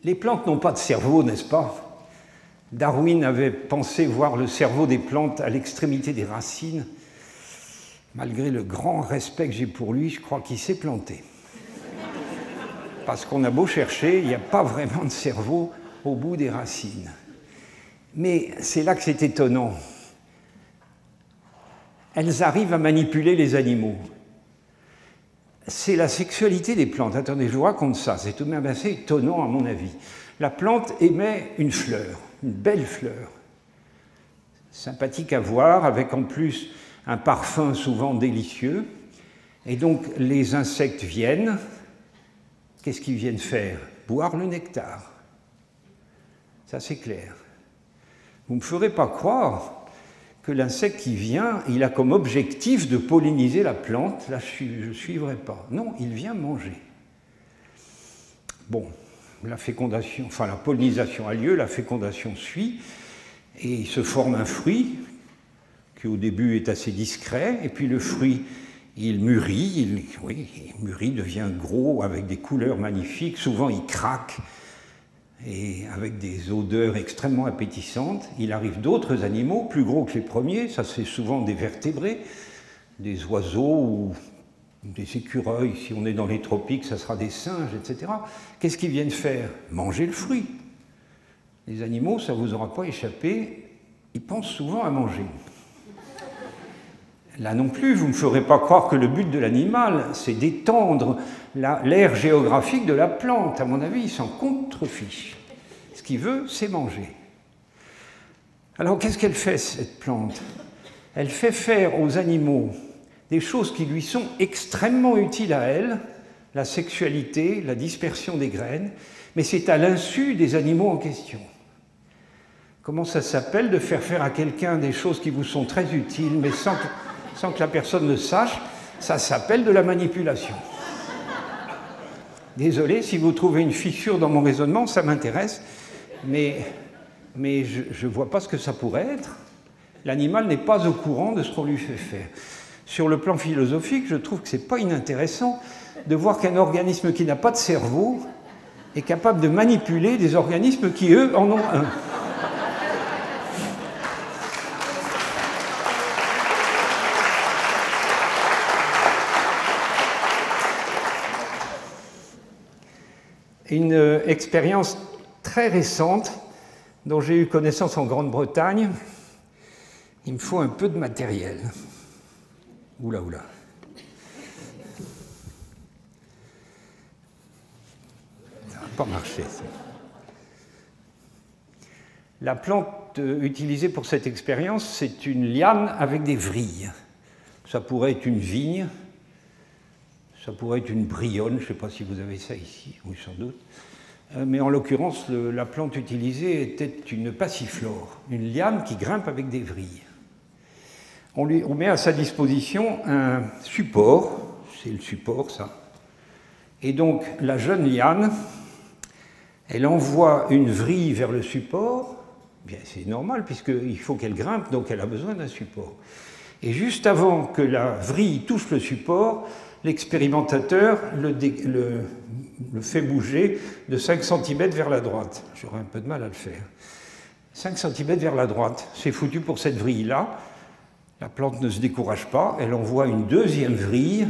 Les plantes n'ont pas de cerveau, n'est-ce pas? Darwin avait pensé voir le cerveau des plantes à l'extrémité des racines. Malgré le grand respect que j'ai pour lui, je crois qu'il s'est planté. Parce qu'on a beau chercher, il n'y a pas vraiment de cerveau au bout des racines. Mais c'est là que c'est étonnant. Elles arrivent à manipuler les animaux. C'est la sexualité des plantes. Attendez, je vous raconte ça, c'est tout de même assez étonnant à mon avis. La plante émet une fleur, une belle fleur, sympathique à voir, avec en plus un parfum souvent délicieux. Et donc les insectes viennent, qu'est-ce qu'ils viennent faire? Boire le nectar. Ça c'est clair. Vous ne me ferez pas croire que l'insecte qui vient, il a comme objectif de polliniser la plante. Là, je ne suivrai pas. Non, il vient manger. Bon, la fécondation, enfin la pollinisation a lieu, la fécondation suit, et il se forme un fruit qui au début est assez discret, et puis le fruit, il mûrit, il mûrit, devient gros, avec des couleurs magnifiques, souvent il craque, et avec des odeurs extrêmement appétissantes. Il arrive d'autres animaux, plus gros que les premiers, ça c'est souvent des vertébrés, des oiseaux ou des écureuils, si on est dans les tropiques, ça sera des singes, etc. Qu'est-ce qu'ils viennent faire? Manger le fruit. Les animaux, ça ne vous aura pas échappé, ils pensent souvent à manger. Là non plus, vous ne me ferez pas croire que le but de l'animal, c'est d'étendre l'aire géographique de la plante. À mon avis, il s'en contrefiche. Ce qu'il veut, c'est manger. Alors, qu'est-ce qu'elle fait, cette plante? Elle fait faire aux animaux des choses qui lui sont extrêmement utiles à elle, la sexualité, la dispersion des graines, mais c'est à l'insu des animaux en question. Comment ça s'appelle de faire faire à quelqu'un des choses qui vous sont très utiles, mais sans que la personne ne sache? Ça s'appelle de la manipulation. Désolé, si vous trouvez une fissure dans mon raisonnement, ça m'intéresse, mais je ne vois pas ce que ça pourrait être. L'animal n'est pas au courant de ce qu'on lui fait faire. Sur le plan philosophique, je trouve que ce n'est pas inintéressant de voir qu'un organisme qui n'a pas de cerveau est capable de manipuler des organismes qui, eux, en ont un. Une expérience très récente dont j'ai eu connaissance en Grande-Bretagne. Il me faut un peu de matériel. Oula, oula. Ça n'a pas marché, ça. La plante utilisée pour cette expérience, c'est une liane avec des vrilles. Ça pourrait être une vigne, ça pourrait être une brionne, je ne sais pas si vous avez ça ici, oui sans doute. Mais en l'occurrence, la plante utilisée était une passiflore, une liane qui grimpe avec des vrilles. On met à sa disposition un support, c'est le support ça. Et donc la jeune liane, elle envoie une vrille vers le support, bien c'est normal puisqu'il faut qu'elle grimpe, donc elle a besoin d'un support. Et juste avant que la vrille touche le support, l'expérimentateur le fait bouger de 5 cm vers la droite. J'aurais un peu de mal à le faire. 5 cm vers la droite, c'est foutu pour cette vrille-là. La plante ne se décourage pas, elle envoie une deuxième vrille,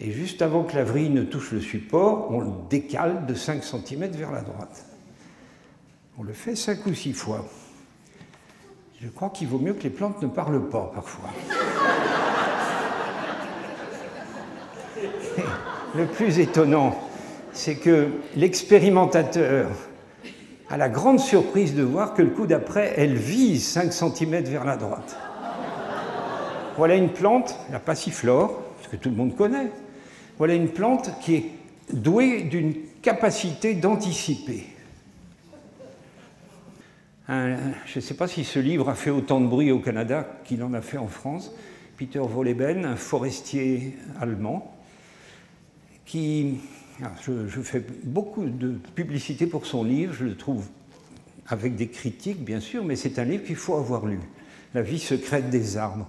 et juste avant que la vrille ne touche le support, on le décale de 5 cm vers la droite. On le fait 5 ou 6 fois. Je crois qu'il vaut mieux que les plantes ne parlent pas, parfois. Le plus étonnant, c'est que l'expérimentateur a la grande surprise de voir que le coup d'après, elle vise 5 cm vers la droite. Voilà une plante, la passiflore, ce que tout le monde connaît. Voilà une plante qui est douée d'une capacité d'anticiper. Je ne sais pas si ce livre a fait autant de bruit au Canada qu'il en a fait en France. Peter Wolleben, un forestier allemand, qui... Je fais beaucoup de publicité pour son livre, je le trouve avec des critiques, bien sûr, mais c'est un livre qu'il faut avoir lu, La vie secrète des arbres.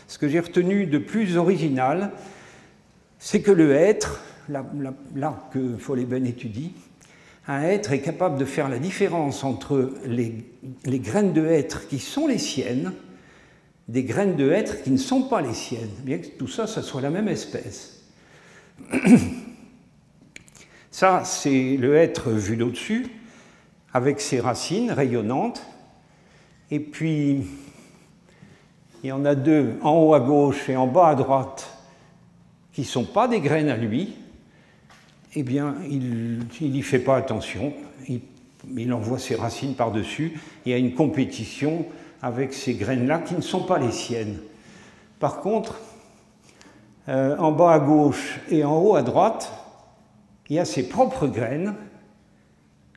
Ce que j'ai retenu de plus original, c'est que le hêtre, l'arbre que Wolleben étudie, un hêtre est capable de faire la différence entre les graines de hêtre qui sont les siennes, des graines de hêtre qui ne sont pas les siennes, bien que tout ça, ça soit la même espèce. Ça, c'est le hêtre vu d'au-dessus, avec ses racines rayonnantes. Et puis, il y en a deux, en haut à gauche et en bas à droite, qui ne sont pas des graines à lui. Eh bien, il n'y fait pas attention. Il envoie ses racines par-dessus. Il y a une compétition avec ces graines-là qui ne sont pas les siennes. Par contre, en bas à gauche et en haut à droite, il y a ses propres graines.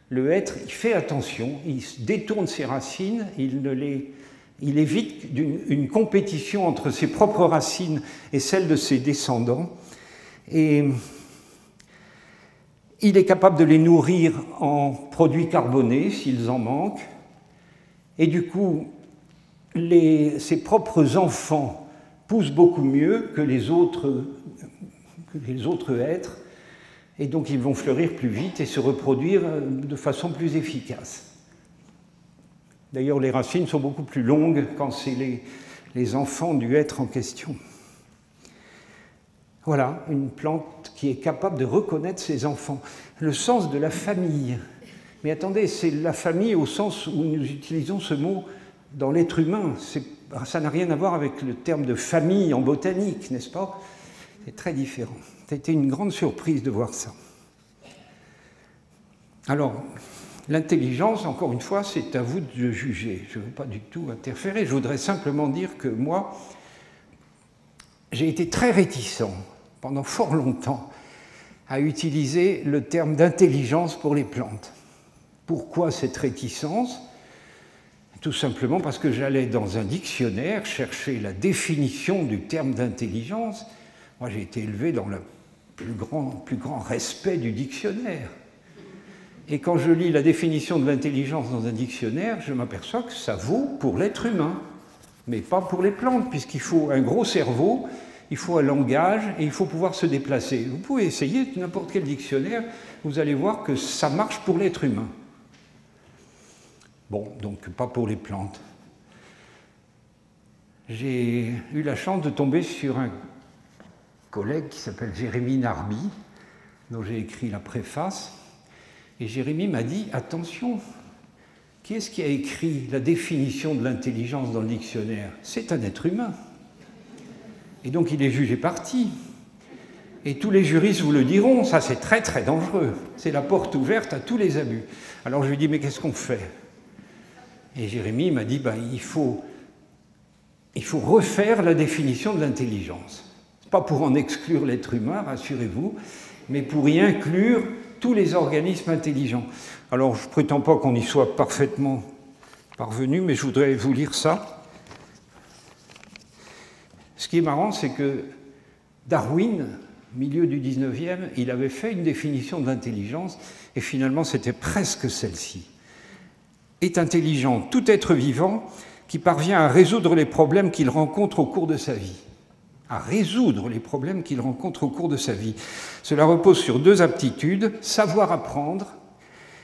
Le hêtre, il fait attention, il détourne ses racines, il évite une compétition entre ses propres racines et celles de ses descendants. Et il est capable de les nourrir en produits carbonés s'ils en manquent. Et du coup, ses propres enfants poussent beaucoup mieux que les autres êtres. Et donc ils vont fleurir plus vite et se reproduire de façon plus efficace. D'ailleurs, les racines sont beaucoup plus longues quand c'est les enfants du être en question. Voilà, une plante qui est capable de reconnaître ses enfants. Le sens de la famille. Mais attendez, c'est la famille au sens où nous utilisons ce mot dans l'être humain. Ça n'a rien à voir avec le terme de famille en botanique, n'est-ce pas? C'est très différent. Ça a été une grande surprise de voir ça. Alors, l'intelligence, encore une fois, c'est à vous de juger. Je ne veux pas du tout interférer. Je voudrais simplement dire que moi, j'ai été très réticent pendant fort longtemps à utiliser le terme d'intelligence pour les plantes. Pourquoi cette réticence? Tout simplement parce que j'allais dans un dictionnaire chercher la définition du terme d'intelligence. Moi, j'ai été élevé dans le plus grand respect du dictionnaire. Et quand je lis la définition de l'intelligence dans un dictionnaire, je m'aperçois que ça vaut pour l'être humain, mais pas pour les plantes, puisqu'il faut un gros cerveau, il faut un langage et il faut pouvoir se déplacer. Vous pouvez essayer n'importe quel dictionnaire, vous allez voir que ça marche pour l'être humain. Bon, donc pas pour les plantes. J'ai eu la chance de tomber sur un collègue qui s'appelle Jérémy Narby, dont j'ai écrit la préface. Et Jérémy m'a dit, attention, qui est-ce qui a écrit la définition de l'intelligence dans le dictionnaire? C'est un être humain. Et donc il est jugé parti. Et tous les juristes vous le diront, ça c'est très très dangereux. C'est la porte ouverte à tous les abus. Alors je lui dis, mais qu'est-ce qu'on fait? Et Jérémy m'a dit, il faut refaire la définition de l'intelligence. Pas pour en exclure l'être humain, rassurez-vous, mais pour y inclure tous les organismes intelligents. Alors, je ne prétends pas qu'on y soit parfaitement parvenu, mais je voudrais vous lire ça. Ce qui est marrant, c'est que Darwin, milieu du 19e, il avait fait une définition de l'intelligence, et finalement, c'était presque celle-ci. Est intelligent tout être vivant qui parvient à résoudre les problèmes qu'il rencontre au cours de sa vie. À résoudre les problèmes qu'il rencontre au cours de sa vie. Cela repose sur deux aptitudes, savoir apprendre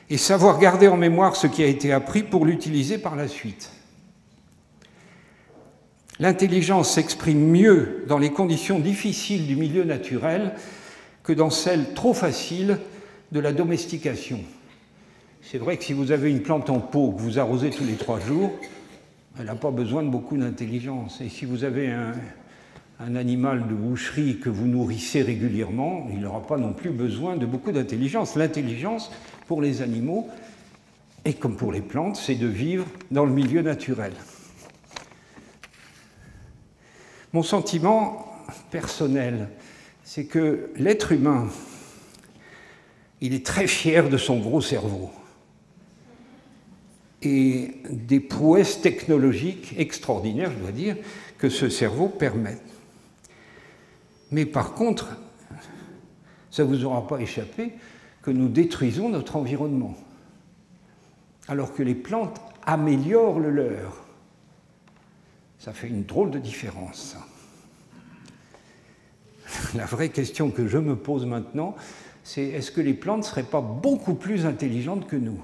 et savoir garder en mémoire ce qui a été appris pour l'utiliser par la suite. L'intelligence s'exprime mieux dans les conditions difficiles du milieu naturel que dans celles trop faciles de la domestication. C'est vrai que si vous avez une plante en pot que vous arrosez tous les 3 jours, elle n'a pas besoin de beaucoup d'intelligence. Et si vous avez un animal de boucherie que vous nourrissez régulièrement, il n'aura pas non plus besoin de beaucoup d'intelligence. L'intelligence, pour les animaux, et comme pour les plantes, c'est de vivre dans le milieu naturel. Mon sentiment personnel, c'est que l'être humain, il est très fier de son gros cerveau et des prouesses technologiques extraordinaires, je dois dire, que ce cerveau permet. Mais par contre, ça ne vous aura pas échappé que nous détruisons notre environnement, alors que les plantes améliorent le leur. Ça fait une drôle de différence. La vraie question que je me pose maintenant, c'est est-ce que les plantes ne seraient pas beaucoup plus intelligentes que nous?